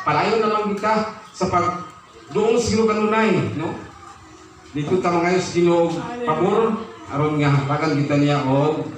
palayo naman kita sa pag doon sa Ginoo kanunay, no? Dito ta mga sa Ginoo pabor aron nga hatagan kita niya og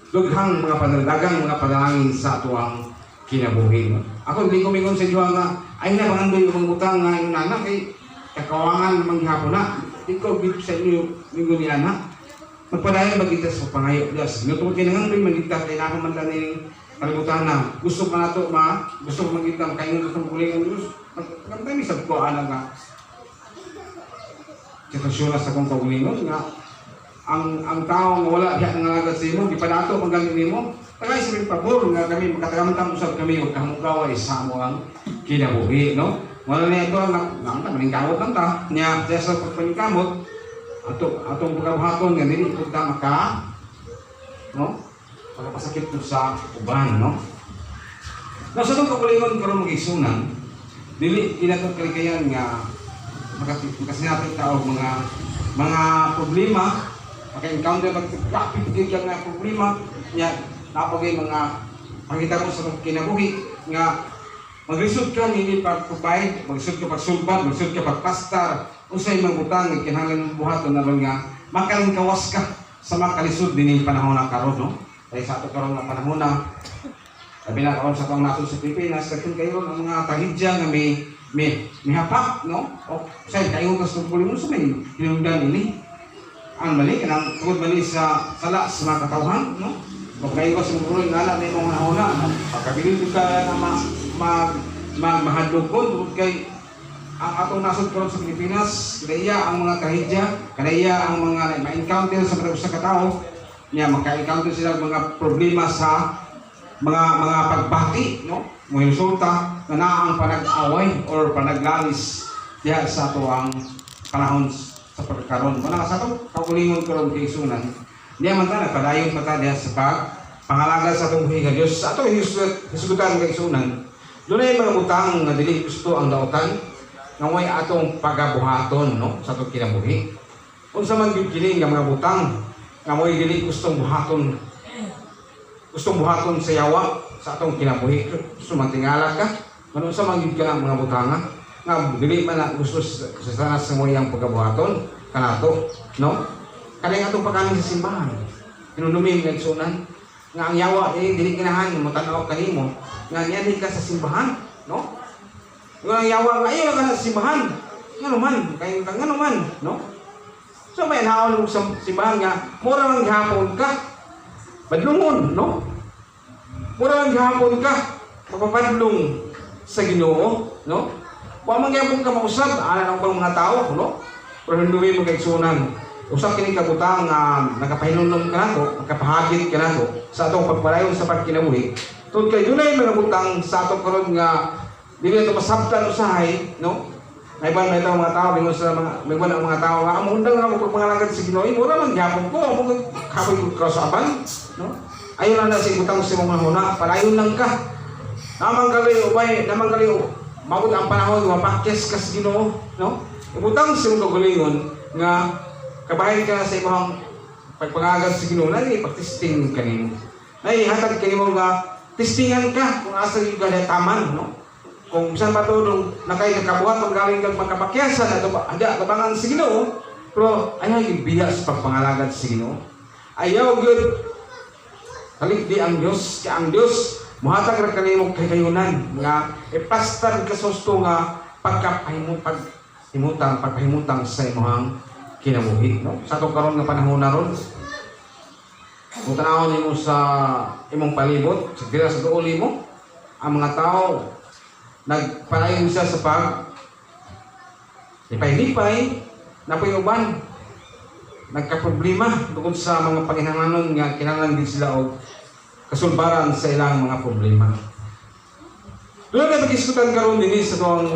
dughang mga panaldagang mga panalangin sa atuang kinabuhi. No? Ako hindi ko mingon sa Diyo nga ay na bangandoy yung utang nga yung anak kay kakawangan manghapon na. Hindi ko bit sa inyo mingon ni anak. Magpadayon magita sa pangayo Dios. Nuto kinangan rin magita kay nako man lang ning kalibutan na. Gusto pa nato gusto ko magita kayo sa bulingan Dios. Magkantay mi sab ko ana nga. Sitwasyon sa kong kaulingon nga ang tao nga wala diha nga agad sa imo gipadato paggamit nimo tagay sa pabor nga kami makatagamtan usab kami ug kamukaw ay sa mo ang kinabuhi no wala na ito ang maningkamot lang ta niya sa pagpaningkamot atong pagkabuhaton nga dili punta maka no pagpasakit to sa uban no sa itong kabulingon karon mag-igsunan dili kinato kalikayan nga makasinapit ta og mga problema maka-encounter magpapipigil nga problema niya napagay mga pangita mo sa kinabuhi nga mag-result ka hindi pagpupay mag-result ka pagsulbad mag-result ka pagpastar usay mangutang nga kinahanglan buhaton naman nga makalingkawas ka sa makalisod din yung panahon na karon no kaya sa ato karon na panahon na sabi na karon sa taong nato sa Pilipinas karon kayo ang mga trahedya nga may hapak no o say kayo kas tungkol mo sa may hinungdan ini ang mali kanang tungod mali sa sala sa mga katawhan no kung kayo sa mga ngala na imong nahuna pagkabilin ka na mahadlok ko tungod kay ang atong nasod karon sa Pilipinas kanaya ang mga kahidya kanaya ang mga ma-encounter sa mga usa ka tawo niya maka-encounter sila mga problema sa mga pagbati no mo resulta na ang panag-away or panaglalis diha sa ato ang panahon sa pagkaron. Wala sa itong kaulingon karon kay Igsunan. Diya man ta nagpadayon pa ta diha sa pangalaga sa atong buhi nga Dios. Sa atong hisugutan kay Igsunan. Dunay mga butang nga dili gusto ang daotan nga way atong pagabuhaton no sa atong kinabuhi. Unsa man gyud kini nga mga butang nga way dili gustong buhaton. Gustong buhaton sa yawa sa atong kinabuhi. Gusto man tingala ka. Unsa man gyud ka mga butanga nga dili man na gusto sa sanas mo yang pagabuhaton kanato no kani atong pagkanin sa simbahan inunumi nga Igsunan nga ang yawa dili kinahanglan mo tan-aw kanimo nga niya ka sa simbahan no nga ang yawa nga ayo ka sa simbahan ngano man kay ngano man no so may naon mo sa simbahan nga mura man gihapon ka badlungon no mura man gihapon ka papapadlong sa Ginoo no wa man gyapon ka mausab ana lang mga tao no pero hindi mo kay Igsunan usab kini kabutang nga nakapahinulong ka nato nakapahagit ka nato sa atong pagpalayon sa pagkinabuhi tungod kay dunay mga butang sa atong karon nga dili to masabtan usahay no may ban may mga tao bingon sa mga tao nga amo undang na mo pagpangalagad sa Ginoo wala man gyapon ko amo kapoy ko sa aban no ayon na sa butang sa mga huna palayon lang ka namang gali ubay namang gali mabot ang panahon nga mapakyas ka sa Ginoo no ibutang sa imong kagalingon nga kabahin ka sa imong pagpangagad sa Ginoo na ipag-testing kanimo na ihatag kanimo nga testingan ka kung asa yung taman no kung saan pa to nung nakay-kakabuhat kung galing kang magkapakyasan ada kabangan sa Ginoo pero ayaw yung biya sa pagpangalagad sa Ginoo ayaw good halik di ang Diyos kaya ang Diyos muhatag ra kanimo kay kayunan nga ipastar ka sa gusto nga pagpahimutang sa imong kinabuhi no sa ato karon nga panahon na ron kung tanawon nimo sa imong palibot sa dira sa duol mo ang mga tao nagpalayon siya sa lipay-lipay na uban nagka-problema tungkol sa mga panginahanglanon nga kinahanglan din sila og kasulbaran sa ilang mga problema. Doon na mag-iskutan karon din sa itong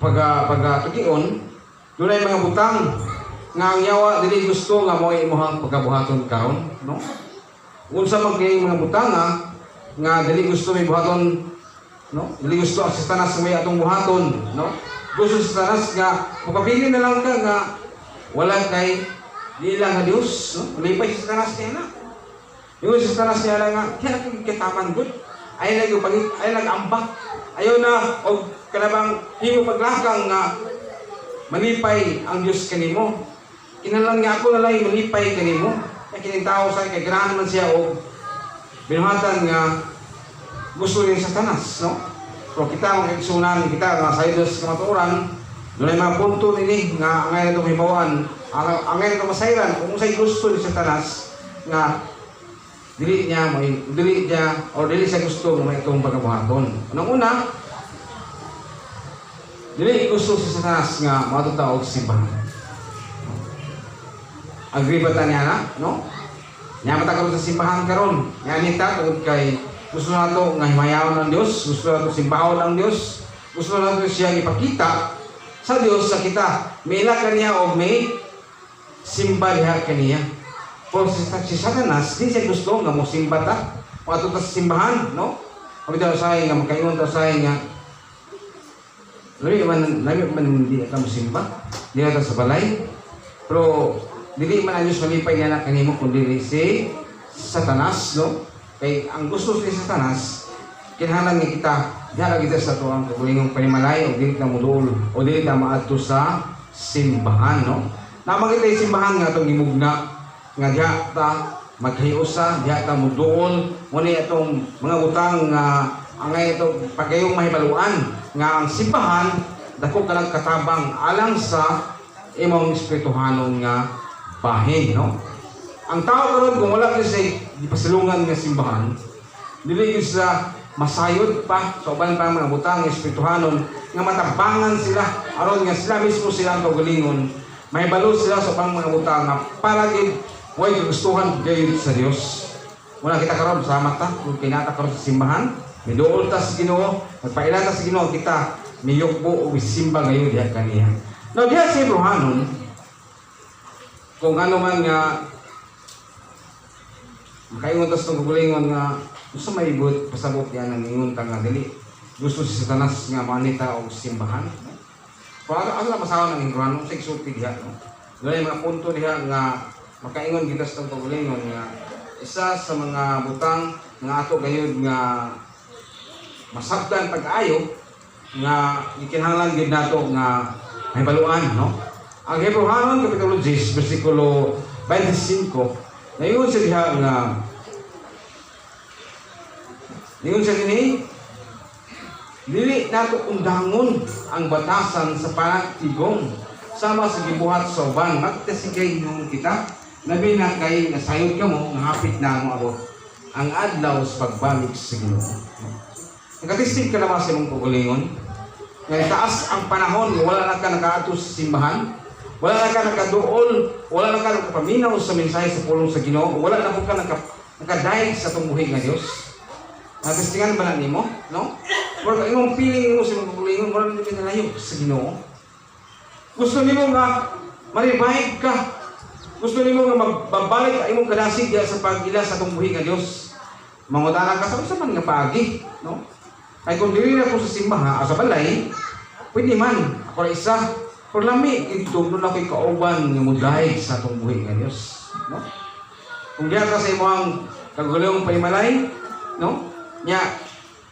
pagtugion, doon ay mga butang nga ang yawa dili gusto nga mo imuhang pagkabuhaton karon, no? Unsa man kay mga butang nga dili gusto may buhaton, no? Dili gusto ang Satanas may atong buhaton, no? Gusto sa Satanas nga magpapili na lang ka nga wala kay di lang nga Dios, no? Malipay sa Satanas niya na. Yung sa Satanas niya lang nga, kaya kitaman good. ay nag-ambak. Ayaw na, o kanabang himo paglakang nga malipay ang Diyos kanimo. Kinalang nga ako na lang malipay kanimo. Kaya kining tao sa kay ganahan man siya o binuhatan nga gusto rin Satanas, no? Pero kita mga kaigsunan, kita nga sa Diyos kamatuoran, doon ay mga punto nini nga angay na itong himawaan, angay na itong masayran, kung sa'y gusto ni Satanas nga dili niya o dili siya gusto nga may itong pagkabuhaton. Unang una, dili gusto si Satanas nga matutaw og simbahan. Agree ba ta niya na? No? Nya mata karon sa simbahan karon. Nya nita tungod kay gusto nato nga himayaw ng Dios, gusto nato simbahon ang Dios, gusto nato siya ipakita sa Dios sa kita. Mila kaniya o may simba diha kaniya. Pero si Satanas, di siya gusto nga mo simba ta. Pato ta sa simbahan, no? Kami daw sahay nga makaingon ta sahay nga Lagi man hindi ka mo simba, di na sa balay. Pero dili man ang Diyos malipay niya na kanimo kundi si Satanas, no? Kay ang gusto si Satanas, kinahanglan nga kita, diha kita sa tuang kagulingong panimalay o dili ka muduol o dili ka maadto sa simbahan, no? Namagita yung simbahan nga itong gimugna nga diha ta maghiusa, diha ta muduol, muna itong mga butang nga angay ito pagayong mahibaluan nga ang simbahan dako ka lang katabang alang sa imong espirituhanon nga bahin, no? Ang tao karon kung wala kasi gipasilungan nga simbahan, dili gyud sila masayod pa sa uban pa mga butang espirituhanon nga matabangan sila aron nga sila mismo sila ang kaugalingon, mahibalo sila sa ubang mga butang nga para gid way gustuhan gayud sa Dios. Wala kita karon sa mata kung kinata karon sa simbahan, miduol ta sa Ginoo, magpaila ta sa Ginoo kita miyukbo o misimba ngayon diha kaniya. Now diha sa Hebrehanon, kung ano man nga makaingon ta sa gugulingon nga gusto maibot pasabot yan ang ingon ta nga dili gusto si Satanas nga manita og simbahan. Pero ano masawa ng Hebrehanon sa igsulti diha, no? Doon mga punto diha nga makaingon kita sa gugulingon nga isa sa mga butang nga ato gayud nga masabtan pag-ayo nga ikinahanglan gid nato nga mahibaluan, no? Ang Hebrehanon kapitulo 10 bersikulo 25 nayon siya diha nga nayon siya kini dili nato undangon ang batasan sa panatigong sama sa gibuhat sa uban magtasigay nung kita labi na kay nasayod ka mo nahapit na mo abot ang adlaw sa pagbalik sa Ginoo. Nakatistig ka naman sa imong kugulingon nga taas ang panahon, wala na ka nakaato sa simbahan, wala na ka nakaduol, wala na ka nakapaminaw sa mensahe sa pulong sa Ginoo, wala na ka nakadaig sa tungbuhi nga Dios. Natistingan ba na nimo, no? Pero imong feeling mo sa imong kugulingon, wala na pinalayo sa Ginoo. Gusto nimo nga ma-revive ka. Gusto nimo nga magbabalik ka imong kadasig sa pag-ila sa tungbuhi nga Dios. Mangutana ka sa man nga paagi, no? Ay kung dili na ko sa simbahan, sa balay, pwede man, ako na isa. Pero lami, ito doon ako'y kauban nga mudahig sa itong buhay nga Diyos. No? Kung diya ka sa imong kagulong panimalay, no? Nya,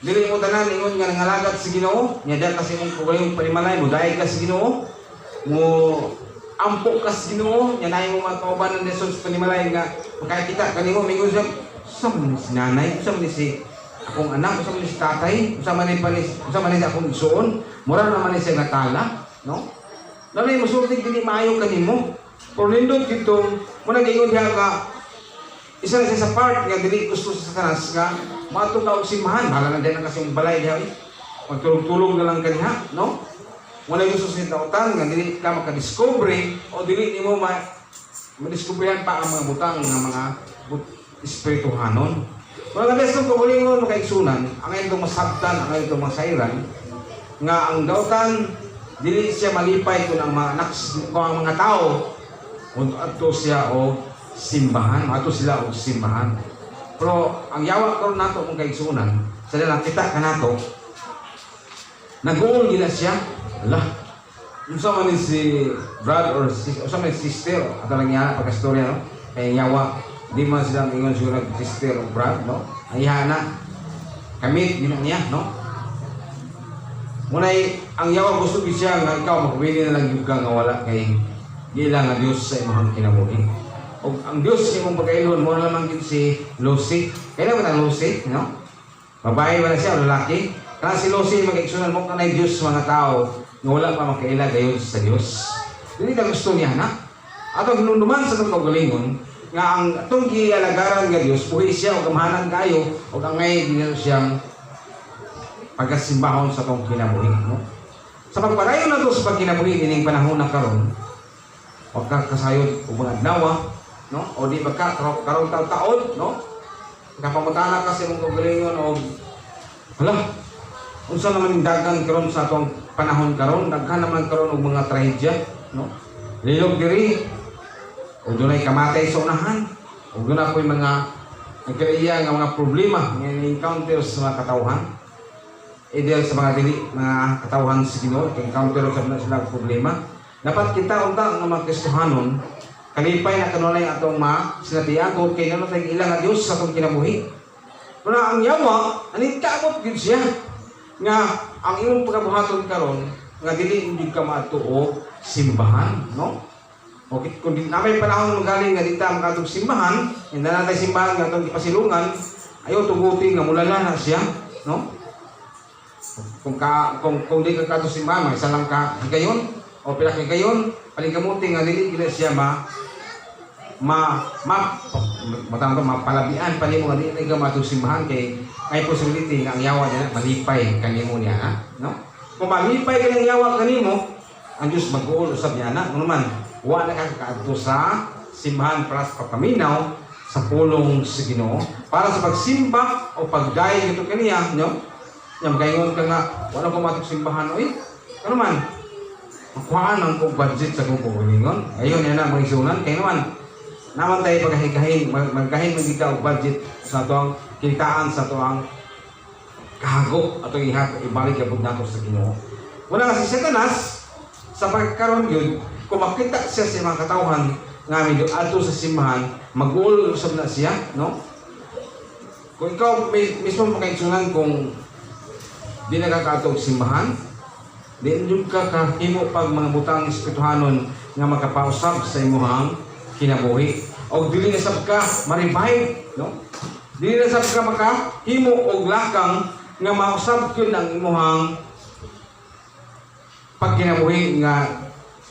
dili mo tanan, ingon nga nangalagat sa Ginoo, nya diya ka sa imong kagulong panimalay, mudahig ka sa Ginoo, mo ampo ka sa Ginoo, nya na mo magkauban ng Jesus panimalay nga, makakita kanimo, mingon siya, sa man si nanay, sa man si akong anak, sa man si tatay, sa man ni akong isuon, mura naman ni siya natala, no? Lalay masultig dili maayo kanimo. Pero nindot dito, muna gayon diha ka isa na siya sa part nga dili gusto sa Satanas nga maatong ka og simbahan, bahala na din ang kasing balay diha. Magtulog-tulog na lang kaniha, no? Wala gusto sa tautan nga dili ka makadiscovery o dili nimo madiskubrihan pa ang mga butang nga mga espirituhanon. Mga beses kung kulingon makaigsunan, ang itong masabtan, ang itong masayran, nga ang dautan, dili siya malipay kung ang mga tao, kung ato siya o simbahan, ato sila o simbahan. Pero ang yawa ko nato kung kaigsunan, sa lang kita ka nato, nag-uol gila siya, ala, unsa man si brother or unsa man sister, ato lang yan, pagkastorya, no? Kaya yawa, di man sila ingon siguro sister o brother, no? Ayana. kamit din niya, no? Munay ang yawa gusto gid siya nga ikaw makabili na lang gyud ka nga wala kay gila nga Dios sa imong kinabuhi. Og ang Dios sa imong pagkailon mo naman gid si Lucy. Kaya naman ang Lucy, no? Babae ba na siya o lalaki? Kana si Lucy mag-igsunan mo kanay Dios sa mga tao nga wala pa makaila gayon sa Dios. Dili ta gusto niya na. Ato hinumduman sa itong kaugalingon nga ang atong gialagaran nga Dios buhi siya og gamahanan kayo og angay dinero siyang pagkasimbahon sa itong kinabuhi, no? Sa pagpadayon na ito sa pagkinabuhi ining panahon na karon, huwag ka kasayod o mga adlaw, no? O di ba ka karon taon, no? Kapamutana ka sa imong kaugalingon o hala, unsa naman yung dagan karon sa itong panahon karon, daghan naman karon og mga trahedya, no? Lilog diri o dunay kamatay sa unahan o doon ako'y mga nagkaiya nga mga problema nga encounter sa mga katawhan. Ideal sa mga dili mga katawhan sa Ginoo kay encounter sa sila problema. Dapat kita unta nga mga Kristohanon kalipay na kanunay atong sinatiago kay nano tay ilang nga Dios sa atong kinabuhi. Pero ang yawa ani kaabot gid siya nga ang imong pagkabuhaton karon nga dili hindi ka matuo simbahan, no? Okay, kung namay panahon magaling nga dita ang atong simbahan, hindi na natin simbahan nga atong ipasilungan, ayaw tuguti nga mula na siya, no? Kung di ka katong simbahan, isa lang ka higayon, o pila ka higayon, palingkamuti nga dili gila siya mapalabian panimo nga dili ka matong simbahan kay may possibility nga ang yawa niya malipay kanimo niya, no? Kung malipay ka ng yawa kanimo, ang Diyos mag-uul usab niya na, ano man, wala ka kakaadto sa simbahan para sa pagpaminaw sa pulong sa Ginoo para sa pagsimba o pagdayon ito kaniya, no? Yang gayon ka nga, wala ko matok simbahan, oy. Ano man, makuhaan ang kong budget sa kong kukulingon. Ayun, yan na, mga isunan. Kaya naman, naman tayo pagkahin, magkahin mo dito ang budget sa ito kinitaan sa ito ang kahago at ibalik abog nato sa Ginoo. Wala nga si Satanas, sa pagkaroon yun, kung makita siya sa mga katawhan nga medyo ato sa simbahan, mag-uul-usap na siya, no? Kung ikaw mismo makaitsunan kung di nakakatog simbahan, di yung kakahimo pag mga butang espirituhanon nga makapausap sa imuhang kinabuhi. O dili na sab ka ma-revive, no? Dili na sab ka makahimo og lakang nga mausap yun ang imuhang pagkinabuhi nga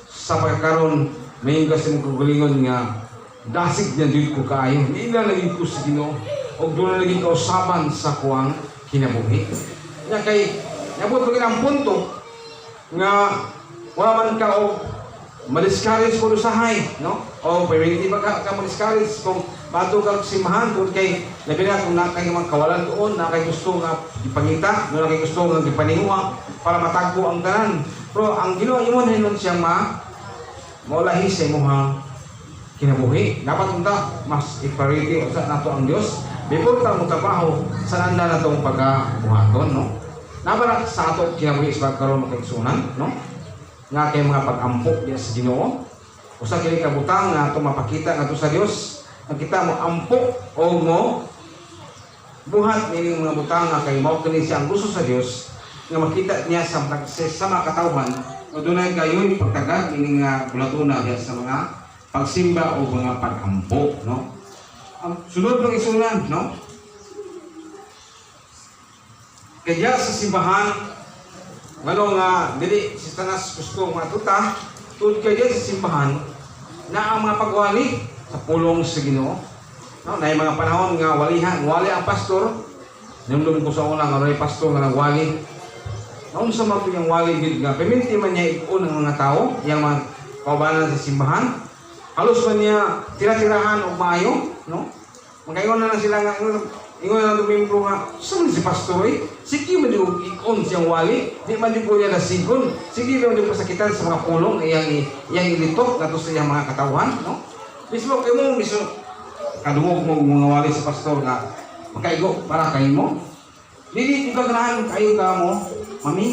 sa pagkaroon may kasi mong kagulingon nga dasig na dito ko kaayo. Hindi na naging ko sa Ginoo o doon na naging kausaban sa kuwang kinabuhi. Nga kay nabot mo ang punto nga wala man ka o ma-discourage kung usahay, no? O pwede hindi ba ka ma-discourage kung bato ka simbahan kung kay labi na kung nakay mga kawalan doon, nakay gusto nga ipangita, no, nakay gusto nga ipaninguha para matagpo ang tanan. Pero ang Ginoo imo na siyang maulahi sa imong kinabuhi. Dapat unta mas i-priority usa nato ang Dios before ta mo trabaho sa nanda natong pagkabuhaton, no? Nabara sa ato kinabuhi sa pagkaroon makaigsunan, no? Nga kay mga pag-ampok diya sa Ginoo. Usa kini kabutang nga ato mapakita ngadto sa Dios nga kita mo ampok o mo buhat nining mga butang nga kay mao kini siya ang gusto sa Dios nga makita niya sa mga katawhan o dunay gayon pagtagad ining bulatuna diya sa mga pagsimba o mga pag-ampok, no? Ang sunod ng isunan, no? Kaya sa simbahan, ngano nga dili si Satanas gusto matuta, tungod kaya sa simbahan na ang mga pagwali sa pulong sa Ginoo. No, na mga panahon nga wali ang pastor. Nung ko sa una nga may pastor nga nagwali. Naun sa mga yung wali gid nga perminti man niya ikon ng mga tao, yang mga kaubanan sa simbahan. Halos man niya tira-tirahan og maayo, no? Magayon na lang sila nga ingon na tumimbro nga, saan si pastor eh? Sige man yung ikon siyang wali, di man yung po niya nasigon. Sige man yung pasakitan sa mga pulong, iyang ilitok na to sa iyang mga katawhan, no? Mismo kayo mo, mismo, kadungog mo mga wali sa pastor nga, magkaigo para kayo mo. Dili, ikaw ganahan kayo ka mo, mami.